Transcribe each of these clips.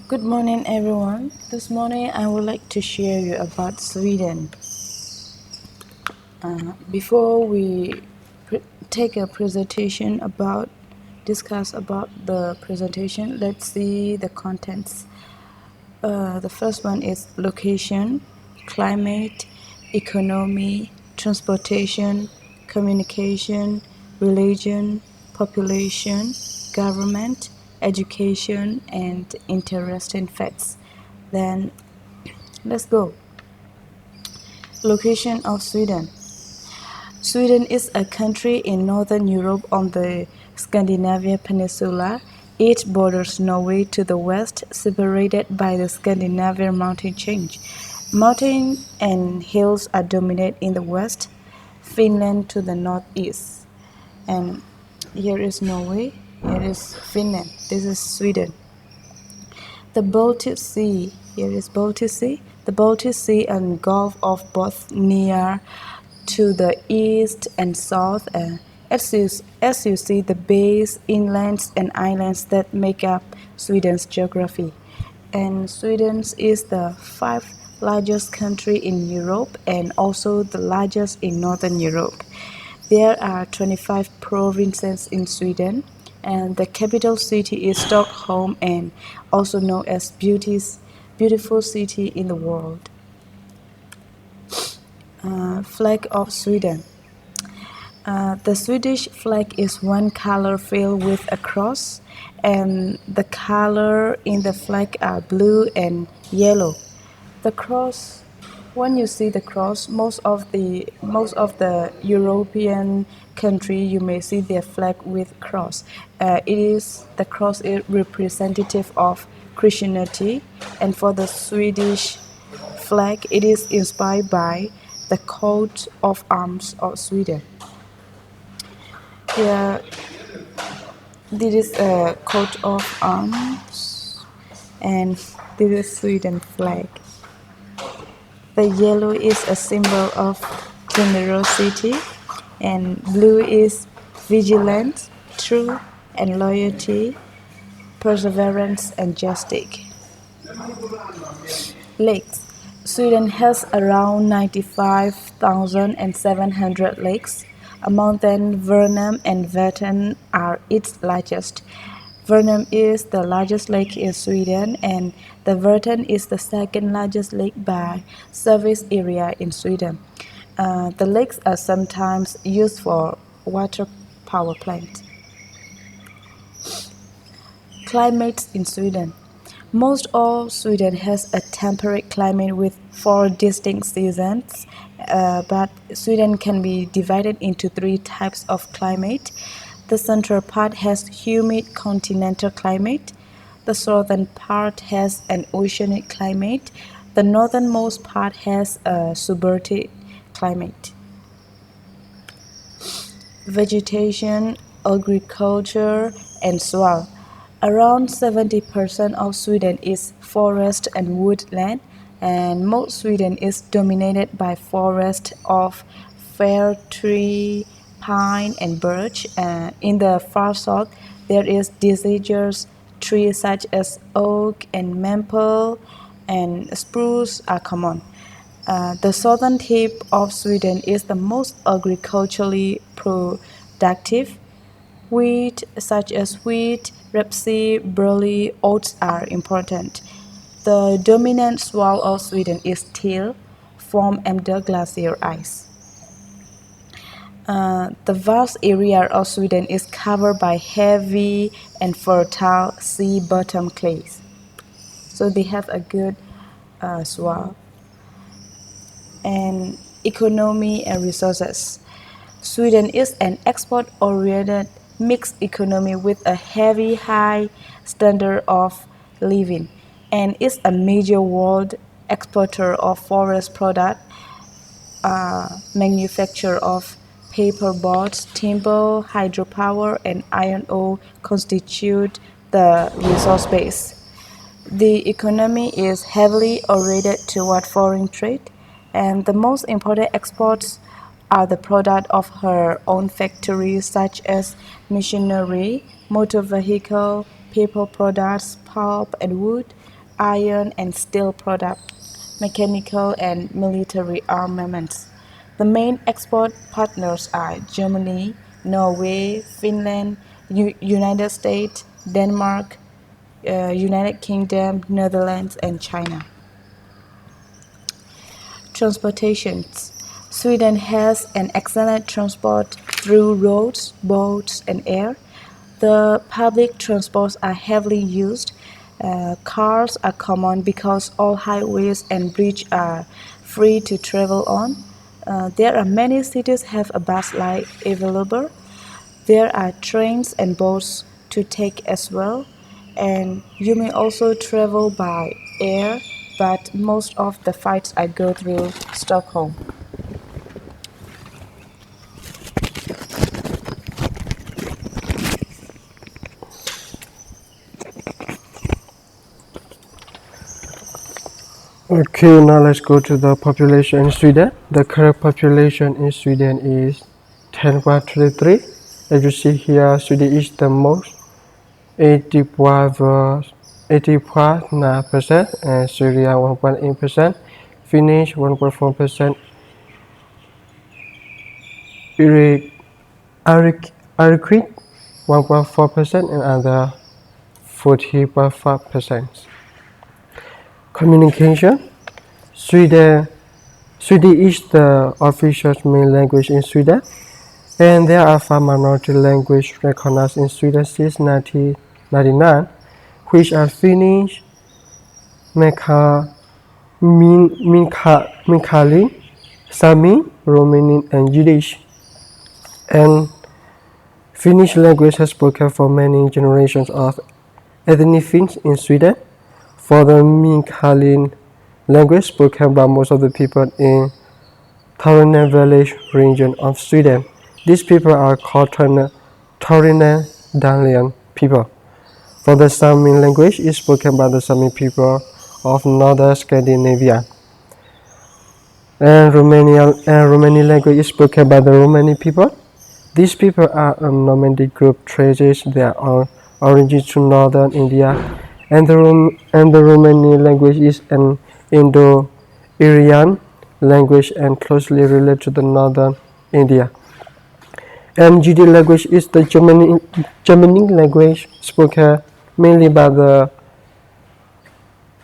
Good morning, everyone. This morning, I would like to share you about Sweden. Before we take a presentation discuss about the presentation, let's see the contents. The first one is location, climate, economy, transportation, communication, religion, population, government, education, and interesting facts. Then let's go. Location of Sweden. Sweden is a country in northern Europe on the Scandinavian peninsula. It borders Norway to the west, separated by the Scandinavian mountain chain. Mountains and hills are dominant in the west, Finland to the northeast. And here is Norway, here is Finland, this is Sweden. The Baltic Sea, here is Baltic Sea. The Baltic Sea and Gulf of Bothnia to the east and south. As you see the bays, inlands and islands that make up Sweden's geography. And Sweden is the fifth largest country in Europe and also the largest in Northern Europe. There are 25 provinces in Sweden, and the capital city is Stockholm, and also known as beautiful city in the world. Flag of Sweden. The Swedish flag is one color filled with a cross, and the color in the flag are blue and yellow. The cross, when you see the cross, most of the European country you may see their flag with cross. The cross is representative of Christianity, and for the Swedish flag, it is inspired by the coat of arms of Sweden. Here, this is a coat of arms, and this is Sweden flag. The yellow is a symbol of generosity, and blue is vigilance, truth and loyalty, perseverance and justice. Lakes. Sweden has around 95,700 lakes. Among them, Värnamo and Vättern are its largest. Värnamo is the largest lake in Sweden, and the Vättern is the second largest lake by surface area in Sweden. The lakes are sometimes used for water power plants. Climate in Sweden. Most of Sweden has a temperate climate with 4 distinct seasons, but Sweden can be divided into 3 types of climate. The central part has humid continental climate. The southern part has an oceanic climate. The northernmost part has a subarctic climate. Vegetation, agriculture, and soil. Around 70% of Sweden is forest and woodland, and most Sweden is dominated by forests of fir tree, pine, and birch. In the far south, there is deciduous trees such as oak and maple, and spruce are common. The southern tip of Sweden is the most agriculturally productive. Wheat, such as wheat, rapeseed, barley, oats are important. The dominant soil of Sweden is till, formed under glacier ice. The vast area of Sweden is covered by heavy and fertile sea bottom clays. So they have a good soil. And economy and resources. Sweden is an export-oriented mixed economy with a heavy high standard of living, and is a major world exporter of forest products, manufacture of paperboards, timber, hydropower, and iron ore constitute the resource base. The economy is heavily oriented toward foreign trade, and the most important exports are the product of her own factories such as machinery, motor vehicle, paper products, pulp and wood, iron and steel products, mechanical and military armaments. The main export partners are Germany, Norway, Finland, United States, Denmark, United Kingdom, Netherlands, and China. Transportation. Sweden has an excellent transport through roads, boats, and air. The public transports are heavily used. Cars are common because all highways and bridges are free to travel on. There are many cities have a bus line available. There are trains and boats to take as well. And you may also travel by air, but most of the flights I go through Stockholm. Okay, now let's go to the population in Sweden. The current population in Sweden is 10.33. As you see here, Sweden is the most 80.9%, and Syria 1.8%, Finnish 1.4%, Iroquois 1.4%, and other 40.5%. Communication. Swedish is the official main language in Sweden, and there are 5 minority languages recognized in Sweden since 1999, which are Finnish, Meänkieli, Sami, Romanian, and Yiddish. And Finnish language has spoken for many generations of ethnic Finns in Sweden. For the Meänkieli language spoken by most of the people in Tornedalen Valley region of Sweden. These people are called Tornedalian people. For the Sami language is spoken by the Sami people of northern Scandinavia. And Romanian language is spoken by the Romani people. These people are a nomadic group traces their origins to northern India, and the Romani language is an Indo-Aryan language and closely related to the northern India. And Yiddish language is the Germanic language spoken mainly by the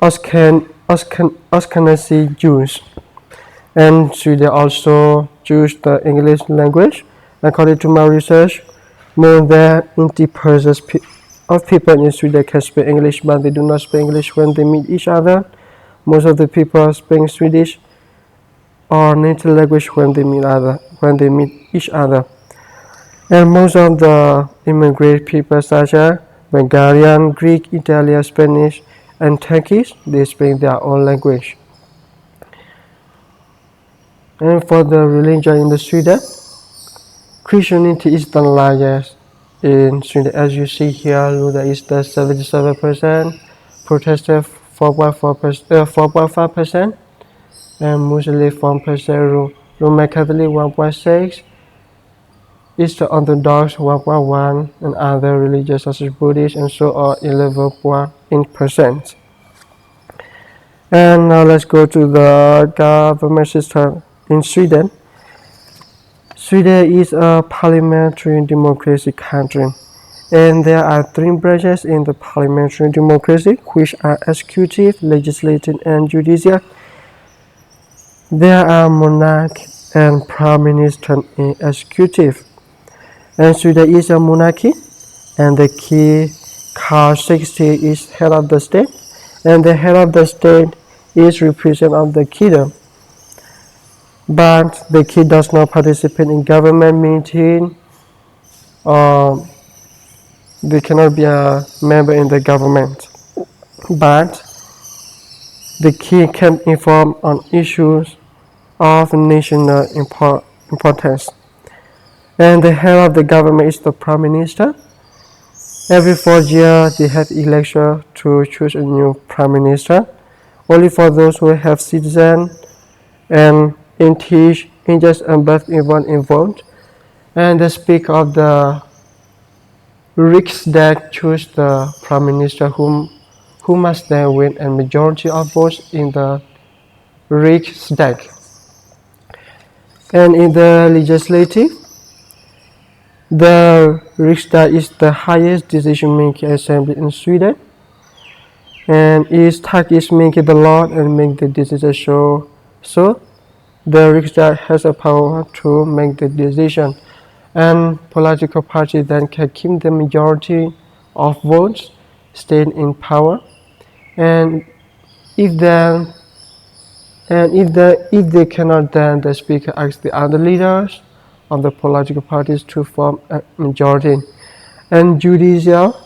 Ashkenazi Jews. And Sweden also choose the English language. According to my research, more than 80% of people in Sweden can speak English, but they do not speak English when they meet each other. Most of the people speak Swedish or native language when they meet each other. And most of the immigrant people such as Bulgarian, Greek, Italian, Spanish, and Turkish, they speak their own language. And for the religion in the Sweden, Christianity is the largest in Sweden. As you see here, Lutheran is the 77%, Protestant 4.5%, and Muslim 1%, Roman Catholic 1.6%, Eastern Orthodox 1.1%, and other religions such as Buddhist and so on 11.8%. And now let's go to the government system in Sweden. Sweden is a parliamentary democracy country, and there are 3 branches in the parliamentary democracy, which are executive, legislative, and judicial. There are monarch and prime minister in executive. And Sweden is a monarchy, and the king Carl XVI is head of the state, and the head of the state is representative of the kingdom. But the king does not participate in government meeting, or they cannot be a member in the government. But the king can inform on issues of national importance. And the head of the government is the prime minister. Every 4 years, they have election to choose a new prime minister, only for those who have citizen and ages and birth involved. And the speaker of the Riksdag choose the prime minister whom who must then win a majority of votes in the Riksdag. And in the legislative, the Riksdag is the highest decision-making assembly in Sweden, and its task is make the law and make the decision. So the Riksdag has a power to make the decision, and political parties then can keep the majority of votes, stay in power, and if they cannot, then the speaker asks the other leaders of the political parties to form a majority. And judicial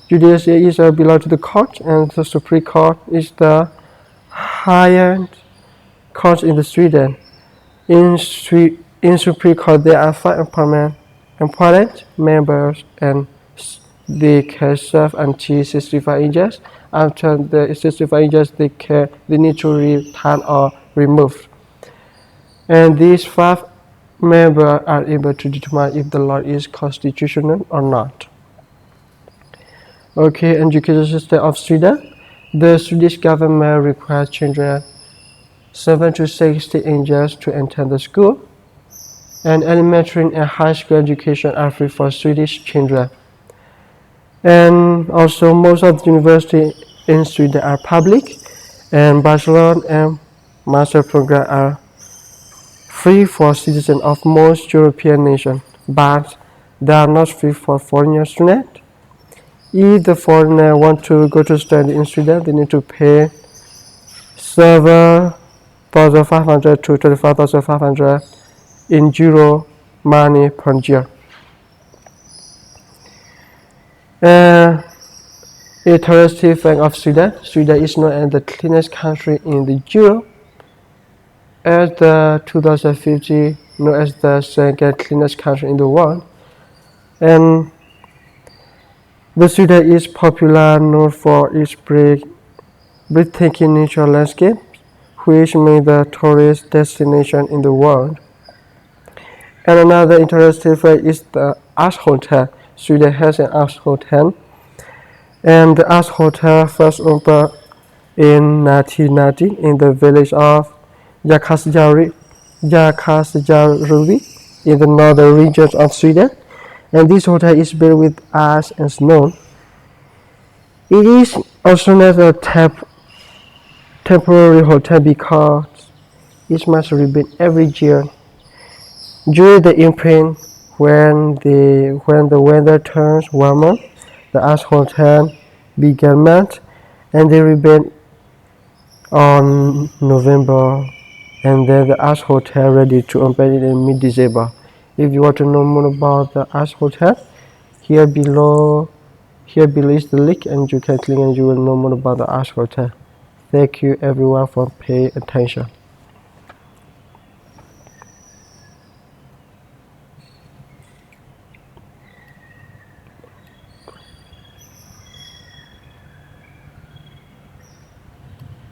is belong to the court, and the Supreme Court is the highest court in the Sweden. In Supreme Court there are 5 important members, and they can serve until 65 years. After the 65 years, they need to retire or removed. And these 5 members are able to determine if the law is constitutional or not. Okay, education system of Sweden. The Swedish government requires children 7 to 16 years to enter the school, and elementary and high school education are free for Swedish children. And also most of the universities in Sweden are public, and bachelor and master program are free for citizens of most European nations, but they are not free for foreign students. If the foreigner want to go to study in Sweden, they need to pay 7,500 to 25,500 in euro money per year. Interesting fact of Sweden. Sweden is known as the cleanest country in the Europe. As the 2050 known as the second cleanest country in the world. And the Sweden is popular known for its breathtaking natural landscape, which made the tourist destination in the world. And another interesting fact is the Ash Hotel. Sweden has an Ash Hotel, and the Ash Hotel first opened in 1990 in the village of Jakasjärvi in the northern regions of Sweden, and this hotel is built with ice and snow. It is also not a temporary hotel because it must rebuild every year. During the spring, when the weather turns warmer, the Ash Hotel began melt, and they rebuilt on November, and then the Ash Hotel ready to open in mid-December. If you want to know more about the Ash Hotel, here below is the link, and you can click and you will know more about the Ash Hotel. Thank you everyone for paying attention.